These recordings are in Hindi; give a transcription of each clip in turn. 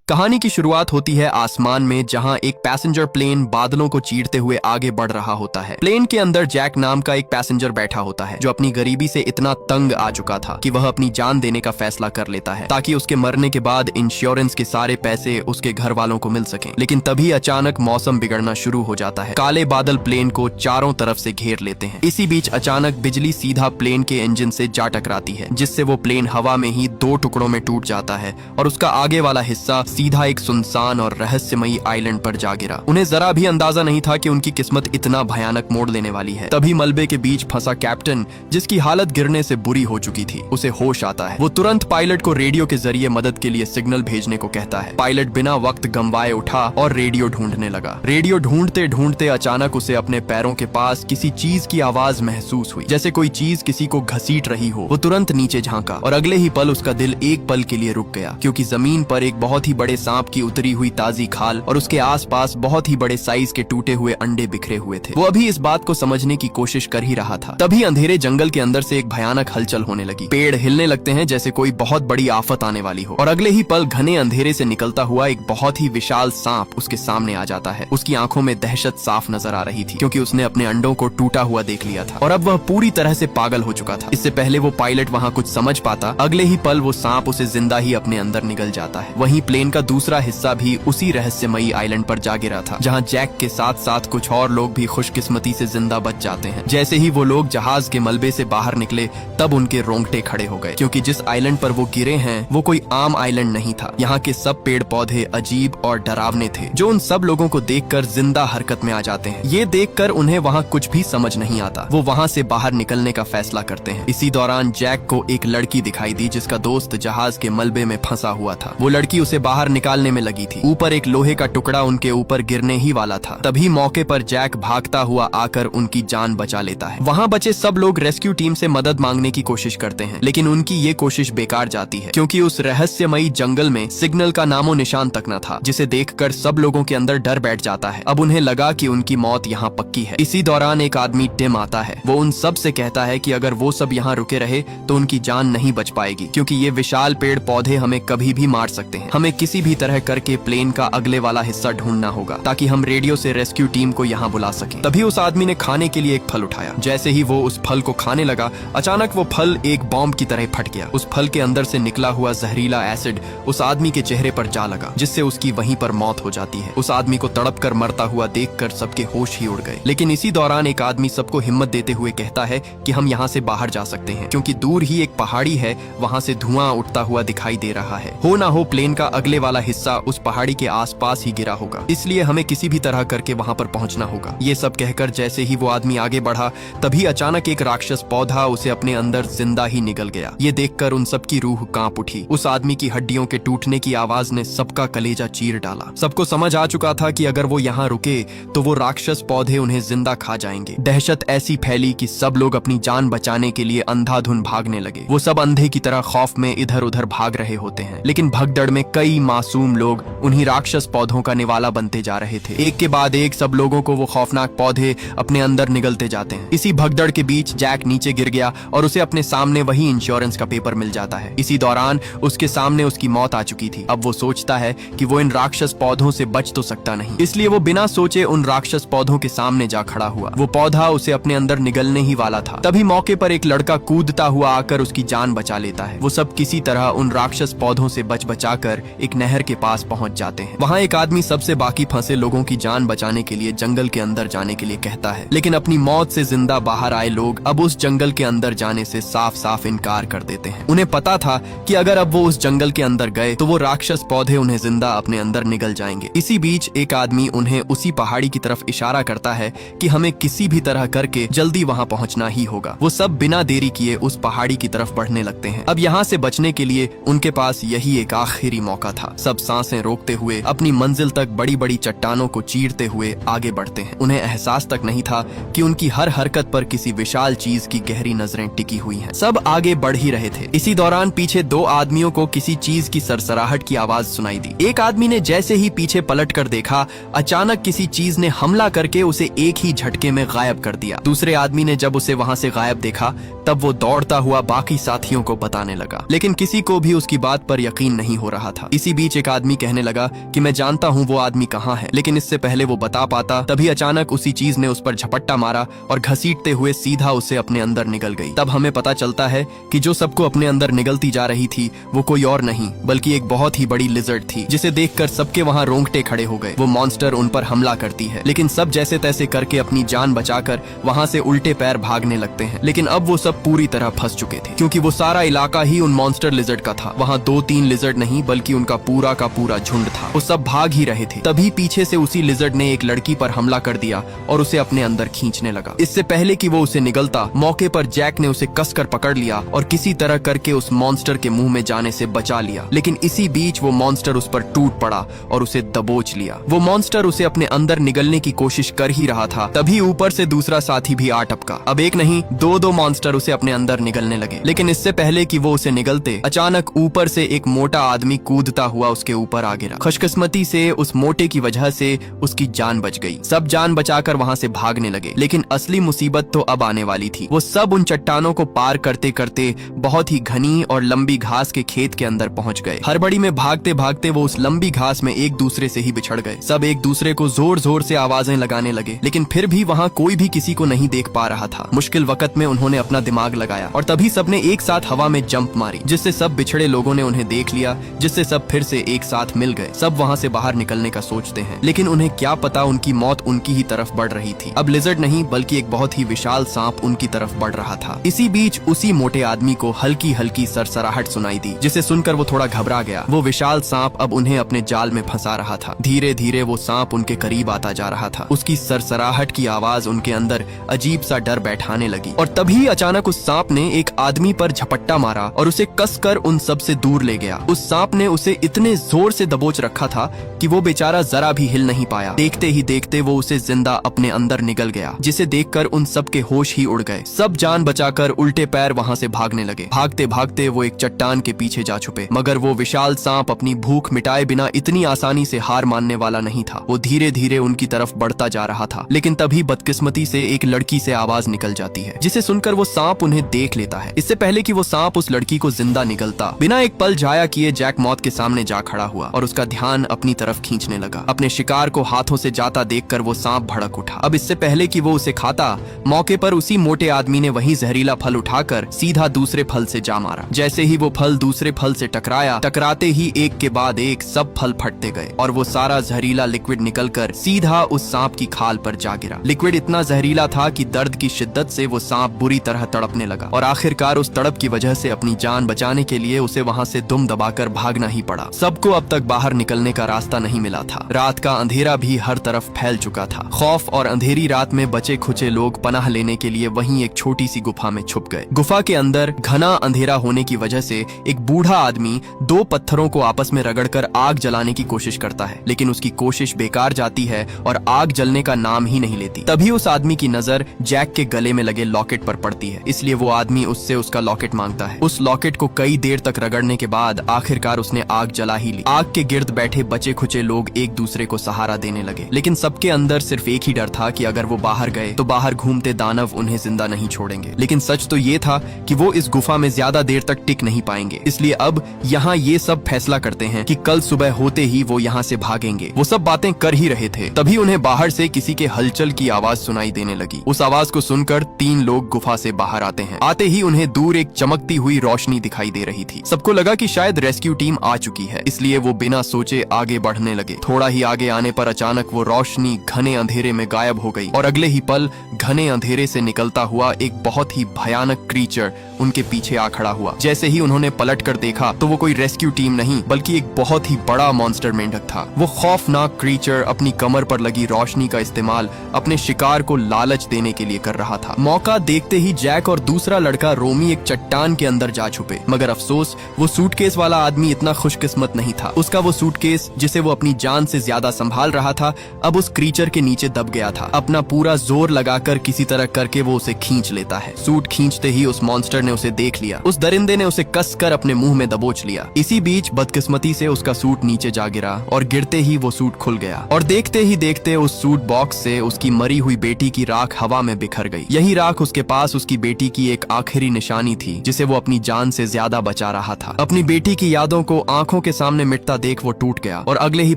कहानी की शुरुआत होती है आसमान में, जहां एक पैसेंजर प्लेन बादलों को चीरते हुए आगे बढ़ रहा होता है। प्लेन के अंदर जैक नाम का एक पैसेंजर बैठा होता है, जो अपनी गरीबी से इतना तंग आ चुका था कि वह अपनी जान देने का फैसला कर लेता है ताकि उसके मरने के बाद इंश्योरेंस के सारे पैसे उसके घर वालों को मिल सकें। लेकिन तभी अचानक मौसम बिगड़ना शुरू हो जाता है। काले बादल प्लेन को चारों तरफ से घेर लेते हैं। इसी बीच अचानक बिजली सीधा प्लेन के इंजन से जा टकराती है, जिससे वो प्लेन हवा में ही 2 टुकड़ों में टूट जाता है और उसका आगे वाला हिस्सा सीधा एक सुनसान और रहस्यमयी आइलैंड पर जा गिरा। उन्हें जरा भी अंदाजा नहीं था कि उनकी किस्मत इतना भयानक मोड़ लेने वाली है। तभी मलबे के बीच फंसा कैप्टन, जिसकी हालत गिरने से बुरी हो चुकी थी, उसे होश आता है। वो तुरंत पायलट को रेडियो के जरिए मदद के लिए सिग्नल भेजने को कहता है। पायलट बिना वक्त गंवाए उठा और रेडियो ढूंढने लगा। रेडियो ढूंढते ढूंढते अचानक उसे अपने पैरों के पास किसी चीज की आवाज महसूस हुई, जैसे कोई चीज किसी को घसीट रही हो। वो तुरंत नीचे झांका और अगले ही पल उसका दिल एक पल के लिए रुक गया, क्योंकि जमीन पर एक बहुत ही बड़े सांप की उतरी हुई ताजी खाल और उसके आसपास बहुत ही बड़े साइज के टूटे हुए अंडे बिखरे हुए थे। वो अभी इस बात को समझने की कोशिश कर ही रहा था, तभी अंधेरे जंगल के अंदर से एक भयानक हलचल होने लगी। पेड़ हिलने लगते हैं जैसे कोई बहुत बड़ी आफत आने वाली हो, और अगले ही पल घने अंधेरे से निकलता हुआ एक बहुत ही विशाल सांप उसके सामने आ जाता है। उसकी आंखों में दहशत साफ नजर आ रही थी, क्योंकि उसने अपने अंडों को टूटा हुआ देख लिया था और अब वह पूरी तरह से पागल हो चुका था। इससे पहले वो पायलट वहाँ कुछ समझ पाता, अगले ही पल वो सांप उसे जिंदा ही अपने अंदर निगल जाता है। वहीं प्लेन का दूसरा हिस्सा भी उसी रहस्यमयी आइलैंड पर जा गिरा था, जहां जैक के साथ साथ कुछ और लोग भी खुशकिस्मती से जिंदा बच जाते हैं। जैसे ही वो लोग जहाज के मलबे से बाहर निकले, तब उनके रोंगटे खड़े हो गए, क्योंकि जिस आइलैंड पर वो गिरे हैं वो कोई आम आइलैंड नहीं था। यहाँ के सब पेड़ पौधे अजीब और डरावने थे, जो उन सब लोगों को देखकर जिंदा हरकत में आ जाते हैं। ये देखकर उन्हें वहाँ कुछ भी समझ नहीं आता। वो वहाँ से बाहर निकलने का फैसला करते हैं। इसी दौरान जैक को एक लड़की दिखाई दी, जिसका दोस्त जहाज के मलबे में फंसा हुआ था। वो लड़की उसे बाहर निकालने में लगी थी। ऊपर एक लोहे का टुकड़ा उनके ऊपर गिरने ही वाला था। तभी मौके पर जैक भागता हुआ आकर उनकी जान बचा लेता है। वहाँ बचे सब लोग रेस्क्यू टीम से मदद मांगने की कोशिश करते हैं, लेकिन उनकी ये कोशिश बेकार जाती है, क्योंकि उस रहस्यमयी जंगल में सिग्नल का नामो निशान तक न था, जिसे देखकर सब लोगों के अंदर डर बैठ जाता है। अब उन्हें लगा कि उनकी मौत यहाँ पक्की है। इसी दौरान एक आदमी टिम आता है। वो उन सब से कहता है कि अगर वो सब यहाँ रुके रहे तो उनकी जान नहीं बच पाएगी, क्योंकि ये विशाल पेड़ पौधे हमें कभी भी मार सकते हैं। हमें किसी भी तरह करके प्लेन का अगले वाला हिस्सा ढूंढना होगा, ताकि हम रेडियो से रेस्क्यू टीम को यहाँ बुला सकें। तभी उस आदमी ने खाने के लिए एक फल उठाया। जैसे ही वो उस फल को खाने लगा, अचानक वो फल एक बॉम्ब की तरह फट गया। उस फल के अंदर से निकला हुआ जहरीला एसिड उस आदमी के चेहरे पर जा लगा, जिससे उसकी वहीं पर मौत हो जाती है। उस आदमी को तड़प कर मरता हुआ देखकर सबके होश ही उड़ गए। लेकिन इसी दौरान एक आदमी सबको हिम्मत देते हुए कहता है कि हम यहाँ से बाहर जा सकते हैं, क्योंकि दूर ही एक पहाड़ी है, वहाँ से धुआं उठता हुआ दिखाई दे रहा है। हो ना हो प्लेन का अगले वाला हिस्सा उस पहाड़ी के आसपास ही गिरा होगा, इसलिए हमें किसी भी तरह करके वहाँ पर पहुँचना होगा। ये सब कहकर जैसे ही वो आदमी आगे बढ़ा, तभी अचानक एक राक्षस पौधा उसे अपने अंदर जिंदा ही निगल गया। ये देखकर उन सबकी रूह कांप उठी। उस आदमी की हड्डियों के टूटने की आवाज ने सबका कलेजा चीर डाला। सबको समझ आ चुका था कि अगर वो यहाँ रुके तो वो राक्षस पौधे उन्हें जिंदा खा जाएंगे। दहशत ऐसी फैली कि सब लोग अपनी जान बचाने के लिए अंधाधुन भागने लगे। वो सब अंधे की तरह खौफ में इधर उधर भाग रहे होते हैं, लेकिन भगदड़ में कई मासूम लोग उन्हीं राक्षस पौधों का निवाला बनते जा रहे थे। एक के बाद एक सब लोगों को वो खौफनाक पौधे अपने अंदर निगलते जाते हैं। इसी भगदड़ के बीच जैक नीचे गिर गया और उसे अपने सामने वही इंश्योरेंस का पेपर मिल जाता है। इसी दौरान उसके सामने उसकी मौत आ चुकी थी। अब वो सोचता है कि वो इन राक्षस पौधों से बच तो सकता नहीं, इसलिए वो बिना सोचे उन राक्षस पौधों के सामने जा खड़ा हुआ। वो पौधा उसे अपने अंदर निगलने ही वाला था। तभी मौके पर एक लड़का कूदता हुआ आकर उसकी जान बचा लेता है। वो सब किसी तरह उन राक्षस पौधों से बचाकर एक नहर के पास पहुंच जाते हैं। वहाँ एक आदमी सबसे बाकी फंसे लोगों की जान बचाने के लिए जंगल के अंदर जाने के लिए कहता है, लेकिन अपनी मौत से जिंदा बाहर आए लोग अब उस जंगल के अंदर जाने से साफ साफ इनकार कर देते हैं। उन्हें पता था कि अगर अब वो उस जंगल के अंदर गए तो वो राक्षस पौधे उन्हें जिंदा अपने अंदर निगल जाएंगे। इसी बीच एक आदमी उन्हें उसी पहाड़ी की तरफ इशारा करता है कि हमें किसी भी तरह करके जल्दी वहाँ पहुँचना ही होगा। वो सब बिना देरी किए उस पहाड़ी की तरफ बढ़ने लगते हैं। अब यहाँ से बचने के लिए उनके पास यही एक आखिरी मौका था। सब सांसें रोकते हुए अपनी मंजिल तक बड़ी बड़ी चट्टानों को चीरते हुए आगे बढ़ते हैं। उन्हें एहसास तक नहीं था कि उनकी हर हरकत पर किसी विशाल चीज की गहरी नजरें टिकी हुई हैं। सब आगे बढ़ ही रहे थे। इसी दौरान पीछे 2 आदमियों को किसी चीज की सरसराहट की आवाज सुनाई दी। एक आदमी ने जैसे ही पीछे पलट कर देखा, अचानक किसी चीज ने हमला करके उसे एक ही झटके में गायब कर दिया। दूसरे आदमी ने जब उसे वहाँ से गायब देखा, तब वो दौड़ता हुआ बाकी साथियों को बताने लगा, लेकिन किसी को भी उसकी बात पर यकीन नहीं हो रहा था। इसी बीच एक आदमी कहने लगा कि मैं जानता हूँ वो आदमी कहाँ है, लेकिन इससे पहले वो बता पाता तभी अचानक उसी चीज ने उस पर झपट्टा मारा और घसीटते हुए सीधा उसे अपने अंदर निगल गई। तब हमें पता चलता है कि जो सबको अपने अंदर निगलती जा रही थी वो कोई और नहीं बल्कि एक बहुत ही बड़ी लिजर्ड थी, जिसे देखकर सबके वहाँ रोंगटे खड़े हो गए। वो मॉन्स्टर उन पर हमला करती है, लेकिन सब जैसे तैसे करके अपनी जान बचाकर वहाँ से उल्टे पैर भागने लगते हैं। लेकिन अब वो सब पूरी तरह फंस चुके थे, क्योंकि वो सारा इलाका ही उन मॉन्स्टर लिजर्ड का था। वहाँ 2-3 लिजर्ड नहीं बल्कि उनका पूरा का पूरा झुंड था। वो सब भाग ही रहे थे। तभी पीछे से उसी लिजर्ड ने एक लड़की पर हमला कर दिया और उसे अपने अंदर खींचने लगा। इससे पहले कि वो उसे निगलता, मौके पर जैक ने उसे कसकर पकड़ लिया और किसी तरह करके उस मॉन्स्टर के मुंह में जाने से बचा लिया। लेकिन इसी बीच वो मॉन्स्टर उस पर टूट पड़ा और उसे दबोच लिया। वो मॉन्स्टर उसे अपने अंदर निगलने की कोशिश कर ही रहा था, तभी ऊपर से दूसरा साथी भी आ टपका। अब एक नहीं 2-2 मॉन्स्टर उसे अपने अंदर निगलने लगे। लेकिन इससे पहले कि वो उसे निगलते, अचानक ऊपर से एक मोटा आदमी कूदता हुआ उसके ऊपर आ गिरा। खुशकिस्मती से उस मोटे की वजह से उसकी जान बच गई। सब जान बचाकर वहाँ से भागने लगे, लेकिन असली मुसीबत तो अब आने वाली थी। वो सब उन चट्टानों को पार करते करते बहुत ही घनी और लंबी घास के खेत के अंदर पहुंच गए। हड़बड़ी में भागते भागते वो उस लंबी घास में एक दूसरे से ही बिछड़ गए। सब एक दूसरे को जोर जोर से आवाजें लगाने लगे, लेकिन फिर भी वहाँ कोई भी किसी को नहीं देख पा रहा था। मुश्किल वक्त में उन्होंने अपना दिमाग लगाया और तभी सबने एक साथ हवा में जंप मारी, जिससे सब बिछड़े लोगों ने उन्हें देख लिया, जिससे सब फिर से एक साथ मिल गए। सब वहाँ से बाहर निकलने का सोचते हैं, लेकिन उन्हें क्या पता उनकी मौत उनकी ही तरफ बढ़ रही थी। अब लिजर्ड नहीं बल्कि एक बहुत ही विशाल सांप उनकी तरफ बढ़ रहा था। इसी बीच उसी मोटे आदमी को हल्की हल्की सरसराहट सुनाई दी, जिसे सुनकर वो थोड़ा घबरा गया। वो विशाल सांप अब उन्हें अपने जाल में फंसा रहा था। धीरे धीरे वो सांप उनके करीब आता जा रहा था। उसकी सरसराहट की आवाज उनके अंदर अजीब सा डर बैठाने लगी और तभी अचानक उस सांप ने एक आदमी पर झपट्टा मारा और उसे कसकर उन सब से दूर ले गया। उस सांप ने उसे इतने जोर से दबोच रखा था कि वो बेचारा जरा भी हिल नहीं पाया। देखते ही देखते वो उसे जिंदा अपने अंदर निगल गया, जिसे देखकर उन सब के होश ही उड़ गए। सब जान बचाकर उल्टे पैर वहाँ से भागने लगे। भागते भागते वो एक चट्टान के पीछे जा छुपे, मगर वो विशाल सांप अपनी भूख मिटाए बिना इतनी आसानी से हार मानने वाला नहीं था। वो धीरे धीरे उनकी तरफ बढ़ता जा रहा था, लेकिन तभी बदकिस्मती से एक लड़की से आवाज निकल जाती है, जिसे सुनकर वो सांप उन्हें देख लेता है। इससे पहले कि वो सांप उस लड़की को जिंदा निगलता, बिना एक पल जाया किए जैक मौत के सामने जा खड़ा हुआ और उसका ध्यान अपनी तरफ खींचने लगा। अपने शिकार को हाथों से जाता देखकर वो सांप भड़क उठा। अब इससे पहले कि वो उसे खाता, मौके पर उसी मोटे आदमी ने वही जहरीला फल उठाकर सीधा दूसरे फल से जा मारा। जैसे ही वो फल दूसरे फल से टकराया, टकराते ही एक के बाद एक सब फल फटते गए और वो सारा जहरीला लिक्विड निकलकर सीधा उस सांप की खाल पर जा गिरा। लिक्विड इतना जहरीला था कि दर्द की शिद्दत से वो सांप बुरी तरह तड़पने लगा और आखिरकार उस तड़प की वजह से अपनी जान बचाने के लिए उसे वहाँ से दुम दबाकर भागना ही पड़ा। सबको अब तक बाहर निकलने का रास्ता नहीं मिला था। रात का अंधेरा भी हर तरफ फैल चुका था। खौफ और अंधेरी रात में बचे खुचे लोग पनाह लेने के लिए वहीं एक छोटी सी गुफा में छुप गए। गुफा के अंदर घना अंधेरा होने की वजह से एक बूढ़ा आदमी 2 पत्थरों को आपस में रगड़कर आग जलाने की कोशिश करता है, लेकिन उसकी कोशिश बेकार जाती है और आग जलने का नाम ही नहीं लेती। तभी उस आदमी की नजर जैक के गले में लगे लॉकेट पर पड़ती है, इसलिए वो आदमी उससे उसका लॉकेट मांगता है। उस लॉकेट को कई देर तक रगड़ने के बाद आखिरकार उसने आग जला ही ली। आग के गिर्द बैठे बचे खुचे लोग एक दूसरे को सहारा देने लगे, लेकिन सबके अंदर सिर्फ एक ही डर था कि अगर वो बाहर गए तो बाहर घूमते दानव उन्हें जिंदा नहीं छोड़ेंगे। लेकिन सच तो ये था कि वो इस गुफा में ज्यादा देर तक टिक नहीं पाएंगे, इसलिए अब यहाँ ये सब फैसला करते हैं कि कल सुबह होते ही वो यहाँ से भागेंगे। वो सब बातें कर ही रहे थे, तभी उन्हें बाहर से किसी के हलचल की आवाज सुनाई देने लगी। उस आवाज को सुनकर 3 लोग गुफा से बाहर आते हैं। आते ही उन्हें दूर एक चमकती हुई रोशनी दिखाई दे रही थी। सबको लगा कि शायद रेस्क्यू टीम आ चुकी है, इसलिए वो बिना सोचे आगे बढ़ने लगे। थोड़ा ही आगे आने पर अचानक वो रोशनी घने अंधेरे में गायब हो गई और अगले ही पल घने अंधेरे से निकलता हुआ एक बहुत ही भयानक क्रीचर उनके पीछे आ खड़ा हुआ। जैसे ही उन्होंने पलट कर देखा तो वो कोई रेस्क्यू टीम नहीं बल्कि एक बहुत ही बड़ा मॉन्स्टर मेंढक था। वो खौफनाक क्रीचर अपनी कमर पर लगी रोशनी का इस्तेमाल अपने शिकार को लालच देने के लिए कर रहा था। मौका देखते ही जैक और दूसरा लड़का रोमी एक चट्टान के अंदर जा छुपे, मगर अफसोस वो सूटकेस वाला आदमी इतना खुशकिस्मत नहीं था। उसका वो सूटकेस जिसे वो अपनी जान से ज्यादा संभाल रहा था अब उस क्रीचर के नीचे दब गया था। अपना पूरा जोर लगाकर किसी तरह करके वो उसे खींच लेता है। सूट खींचते ही उस मॉन्स्टर ने उसे देख लिया। उस दरिंदे ने उसे कसकर अपने मुंह में दबोच लिया। इसी बीच बदकिस्मती से उसका सूट नीचे जा गिरा और गिरते ही वो सूट खुल गया और देखते ही देखते उस सूट बॉक्स से उसकी मरी हुई बेटी की राख हवा में बिखर गई। यही राख उसके पास उसकी बेटी की एक आखिरी निशानी थी जिसे वो अपनी जान से ज्यादा बचा रहा था। अपनी बेटी की यादों को आंखों के सामने मिटता देख वो टूट गया और अगले ही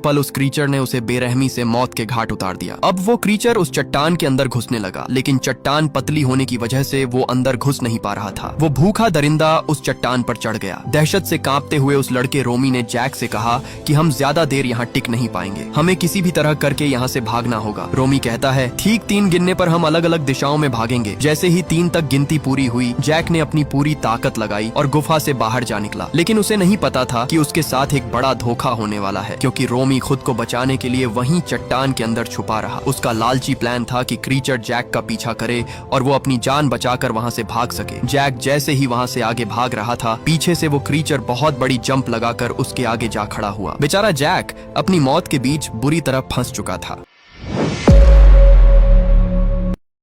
पल उस क्रीचर ने उसे बेरहमी से मौत के घाट उतार दिया। अब वो क्रीचर उस चट्टान के अंदर घुसने लगा, लेकिन चट्टान पतली होने की वजह से वो अंदर घुस नहीं पा रहा था। वो भूखा दरिंदा उस चट्टान पर चढ़ गया। दहशत से कांपते हुए उस लड़के रोमी ने जैक से कहा कि हम ज्यादा देर यहाँ टिक नहीं पाएंगे, हमें किसी भी तरह करके यहाँ से भागना होगा। रोमी कहता है ठीक 3 गिनने पर हम अलग अलग दिशाओं में भागेंगे। जैसे ही 3 तक गिनती पूरी हुई, जैक ने अपनी पूरी ताकत लगाई और गुफा से बाहर जा निकला। लेकिन उसे नहीं पता था कि उसके साथ एक बड़ा धोखा होने वाला है, क्योंकि रोमी खुद को बचाने के लिए वहीं चट्टान के अंदर छुपा रहा। उसका लालची प्लान था कि क्रीचर जैक का पीछा करे और वो अपनी जान बचाकर वहां से भाग सके। जैक जैसे ही वहां से आगे भाग रहा था, पीछे से वो क्रीचर बहुत बड़ी जंप लगाकर उसके आगे जा खड़ा हुआ। बेचारा जैक अपनी मौत के बीच बुरी तरह फंस चुका था।